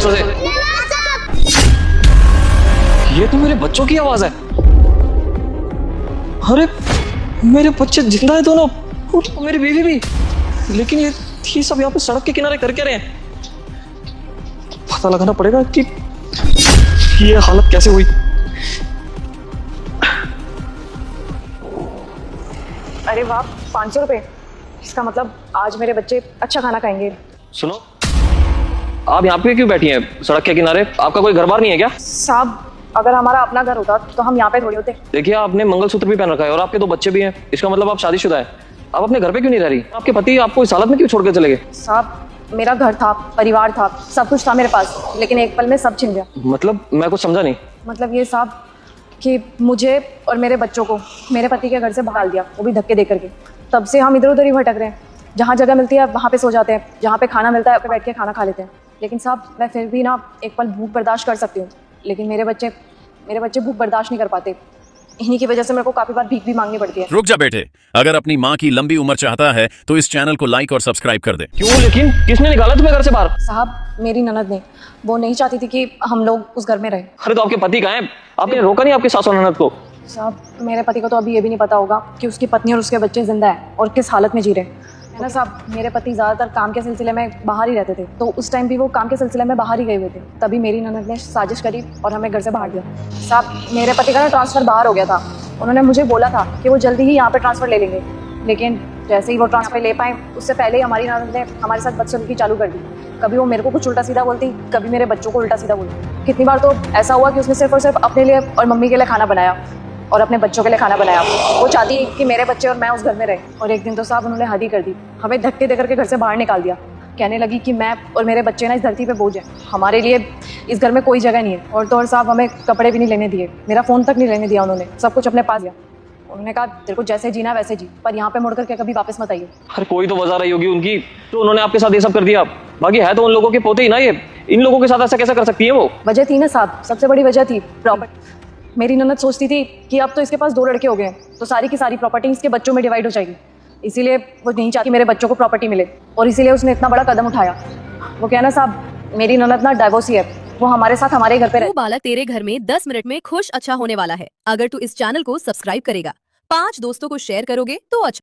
बच्चों से। ये तो मेरे बच्चों की आवाज है। अरे मेरे बच्चे जिंदा है दोनों, और मेरी बीवी भी। लेकिन ये सब यहाँ पे सड़क के किनारे कर क्या रहे हैं? पता लगाना पड़ेगा कि ये हालत कैसे हुई। अरे वाह, 500 रुपए। इसका मतलब आज मेरे बच्चे अच्छा खाना खाएंगे। सुनो, आप यहाँ पे क्यों बैठी हैं सड़क के किनारे? आपका कोई घर बार नहीं है क्या? साहब, अगर हमारा अपना घर होता तो हम यहाँ पे थोड़ी होते। देखिए, आपने मंगलसूत्र भी पहन रखा है और आपके 2 बच्चे भी हैं। इसका मतलब आप शादीशुदा है। आप अपने घर पे क्यों नहीं रह रही? आपके पति आपको इस हालत में क्यों छोड़ के चले गए? साहब, मेरा घर था, परिवार था, सब कुछ था मेरे पास, लेकिन एक पल में सब छिन गया। मतलब मैं कुछ समझा नहीं। मतलब ये साहब कि मुझे और मेरे बच्चों को मेरे पति के घर से भगाल दिया, वो भी धक्के दे करके। तब से हम इधर उधर ही भटक रहे हैं। जहाँ जगह मिलती है वहाँ पे सो जाते हैं, जहाँ पे खाना मिलता है पे बैठ के खाना खा लेते हैं। लेकिन साहब, मैं फिर भी ना एक पल भूख बर्दाश्त कर सकती हूँ, लेकिन मेरे बच्चे भूख बर्दाश्त नहीं कर पाते। इन्हीं की वजह से मेरे को काफी बार भीख भी मांगनी पड़ती है। रुक जा बेटे, अगर अपनी माँ की लंबी उम्र चाहता है तो इस चैनल को लाइक और सब्सक्राइब कर दे। क्यों? लेकिन किसने निकाला तुम्हें घर से बाहर? साहब, मेरी ननद ने, वो नहीं चाहती थी कि हम लोग उस घर में रहें। अरे तो आपके पति कहाँ हैं? आपने रोका नहीं आपके सास और ननद को? साहब, मेरे पति को तो अभी ये भी नहीं पता होगा कि उसकी पत्नी और उसके बच्चे जिंदा है और किस हालत में जी रहे हैं। है ना साहब, मेरे पति ज़्यादातर काम के सिलसिले में बाहर ही रहते थे, तो उस टाइम भी वो काम के सिलसिले में बाहर ही गए हुए थे। तभी मेरी ननद ने साजिश करी और हमें घर से बाहर दिया। साहब, मेरे पति का ना ट्रांसफ़र बाहर हो गया था। उन्होंने मुझे बोला था कि वो जल्दी ही यहाँ पे ट्रांसफ़र ले लेंगे, लेकिन जैसे ही वो ट्रांसफ़र ले पाए उससे पहले ही हमारी ननद ने हमारे साथ बदसलूकी चालू कर दी। कभी वो मेरे को कुछ उल्टा सीधा बोलती, कभी मेरे बच्चों को उल्टा सीधा बोलती। कितनी बार तो ऐसा हुआ कि उसने सिर्फ और सिर्फ अपने लिए और मम्मी के लिए खाना बनाया और अपने बच्चों के लिए खाना बनाया। वो चाहती कि मेरे बच्चे और मैं उस घर में रहे। और एक दिन तो साहब उन्होंने हद ही कर दी, हमें धक्के देकर के घर से बाहर निकाल दिया। कहने लगी कि मैं और मेरे बच्चे ना इस धरती पे बोझ हैं, हमारे लिए इस घर में कोई जगह नहीं है। और तो और साहब, हमें कपड़े भी नहीं लेने दिए, मेरा फ़ोन तक नहीं लेने दिया उन्होंने, सब कुछ अपने पास दिया। उन्होंने कहा तेरे को जैसे जीना वैसे जी, पर यहाँ पे मुड़ करके कभी वापस मत आइए। अरे कोई तो वजह रही होगी उनकी, तो उन्होंने आपके साथ ये सब कर दिया। बाकी है तो उन लोगों के पोते ही ना ये, इन लोगों के साथ ऐसा कैसे कर सकती है वो? वजह थी ना साहब, सबसे बड़ी वजह थी प्रॉपर्टी। मेरी ननद सोचती थी कि अब तो इसके पास 2 लड़के हो गए हैं, तो सारी की सारी प्रॉपर्टी इसके बच्चों में डिवाइड हो जाएगी। इसीलिए वो नहीं चाहती मेरे बच्चों को प्रॉपर्टी मिले, और इसीलिए उसने इतना बड़ा कदम उठाया। वो कहना साहब, मेरी ननद ना डाइवोर्सी है, वो हमारे साथ हमारे घर पे रहे। वो बालक तेरे घर में 10 मिनट में खुश अच्छा होने वाला है। अगर तू इस चैनल को सब्सक्राइब करेगा, 5 दोस्तों को शेयर करोगे तो अच्छा।